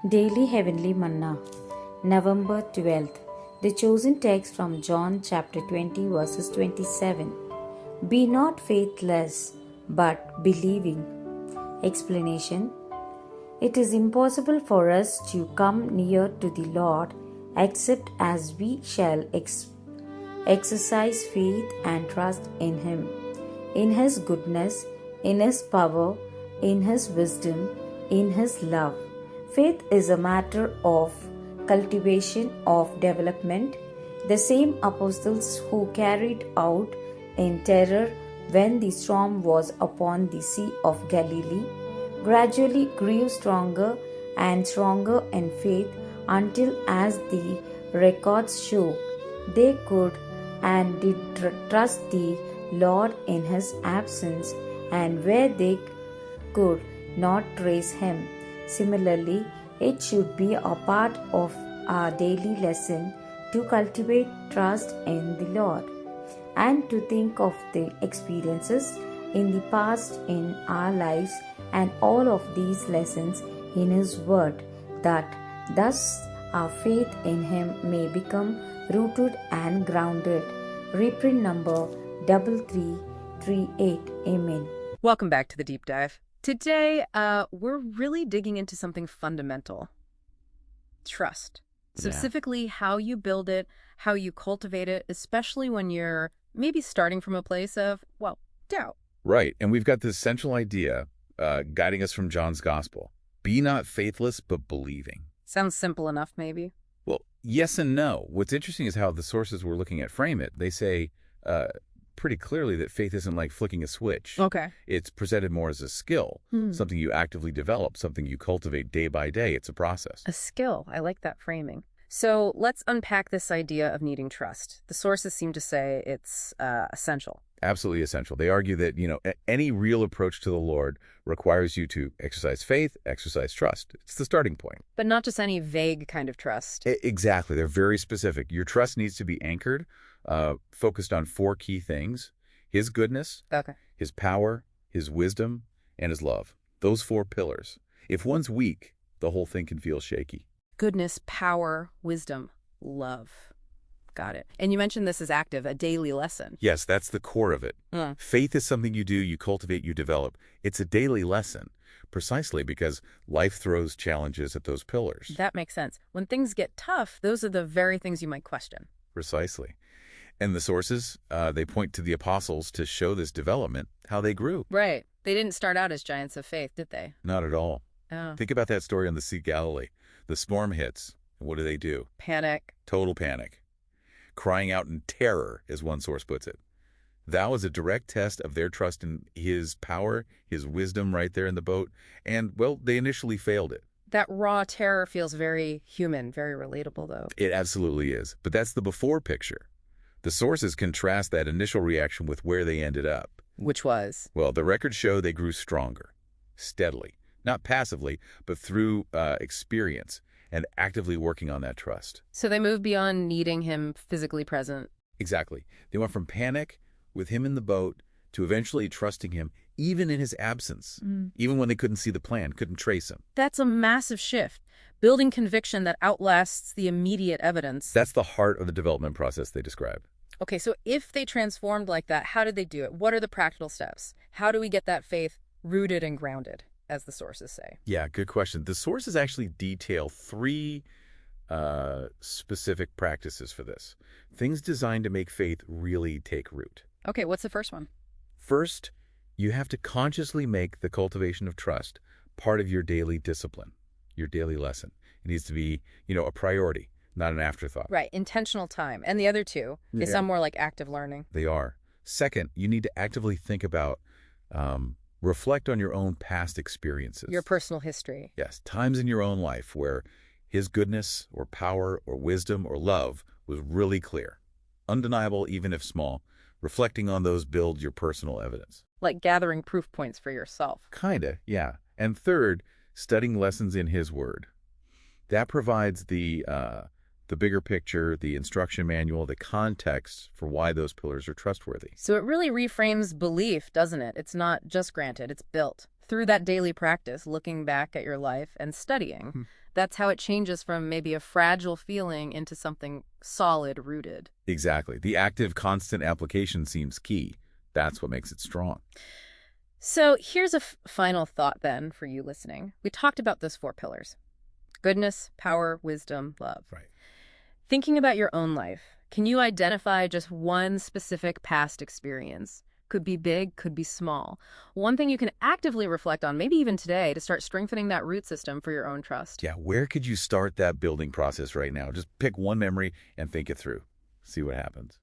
Daily Heavenly Manna, November 12th. The chosen text from John chapter 20, verses 27. Be not faithless, but believing. Explanation. It is impossible for us to come near to the Lord except as we shall exercise faith and trust in Him, in His goodness, in His power, in His wisdom, in His love. Faith is a matter of cultivation, of development. The same apostles who carried out in terror when the storm was upon the Sea of Galilee gradually grew stronger and stronger in faith until, as the records show, they could and did trust the Lord in His absence and where they could not trace Him. Similarly, it should be a part of our daily lesson to cultivate trust in the Lord and to think of the experiences in the past in our lives and all of these lessons in His Word, that thus our faith in Him may become rooted and grounded. Reprint number 3338. Amen. Welcome back to the Deep Dive. Today, we're really digging into something fundamental. Trust. Specifically, how you build it, how you cultivate it, especially when you're maybe starting from a place of, well, doubt. Right. And we've got this central idea guiding us from John's Gospel. Be not faithless, but believing. Sounds simple enough, maybe. Well, yes and no. What's interesting is how the sources we're looking at frame it. They say pretty clearly that faith isn't like flicking a switch. Okay. It's presented more as a skill, something you actively develop, something you cultivate day by day. It's a process. A skill. I like that framing. So let's unpack this idea of needing trust. The sources seem to say it's essential. Absolutely essential. They argue that, any real approach to the Lord requires you to exercise faith, exercise trust. It's the starting point. But not just any vague kind of trust. Exactly. They're very specific. Your trust needs to be anchored, focused on four key things: His goodness, His power, His wisdom, and His love. Those four pillars. If one's weak, the whole thing can feel shaky. Goodness, power, wisdom, love. Got it. And you mentioned this is active, a daily lesson. Yes, that's the core of it. Faith is something you do, you cultivate, you develop. It's a daily lesson, precisely because life throws challenges at those pillars. That makes sense. When things get tough, those are the very things you might question. Precisely. And the sources, they point to the apostles to show this development, how they grew. Right. They didn't start out as giants of faith, did they? Not at all. Oh. Think about that story on the Sea of Galilee. The storm hits, and what do? Panic. Total panic. Crying out in terror, as one source puts it. That was a direct test of their trust in His power, His wisdom right there in the boat, and, well, they initially failed it. That raw terror feels very human, very relatable, though. It absolutely is. But that's the before picture. The sources contrast that initial reaction with where they ended up. Which was? Well, the records show they grew stronger, steadily, not passively, but through experience and actively working on that trust. So they moved beyond needing Him physically present. Exactly. They went from panic with Him in the boat to eventually trusting Him even in His absence, even when they couldn't see the plan, couldn't trace Him. That's a massive shift, building conviction that outlasts the immediate evidence. That's the heart of the development process they describe. Okay, so if they transformed like that, how did they do it? What are the practical steps? How do we get that faith rooted and grounded, as the sources say? Yeah, good question. The sources actually detail three specific practices for this. Things designed to make faith really take root. Okay, what's the first one? First, you have to consciously make the cultivation of trust part of your daily discipline, your daily lesson. It needs to be, a priority, not an afterthought. Right, intentional time. And the other two, they sound more like active learning. They are. Second, you need to actively think about, reflect on your own past experiences. Your personal history. Yes, times in your own life where His goodness or power or wisdom or love was really clear, undeniable even if small. Reflecting on those builds your personal evidence. Like gathering proof points for yourself. Kinda, yeah. And third, studying lessons in His Word. That provides the bigger picture, the instruction manual, the context for why those pillars are trustworthy. So it really reframes belief, doesn't it? It's not just granted, it's built. Through that daily practice, looking back at your life and studying. That's how it changes from maybe a fragile feeling into something solid, rooted. Exactly. The active, constant application seems key. That's what makes it strong. So here's a final thought then for you listening. We talked about those 4 pillars: goodness, power, wisdom, love. Right. Thinking about your own life, can you identify just one specific past experience? Could be big, could be small. One thing you can actively reflect on, maybe even today, to start strengthening that root system for your own trust. Yeah, where could you start that building process right now? Just pick one memory and think it through. See what happens.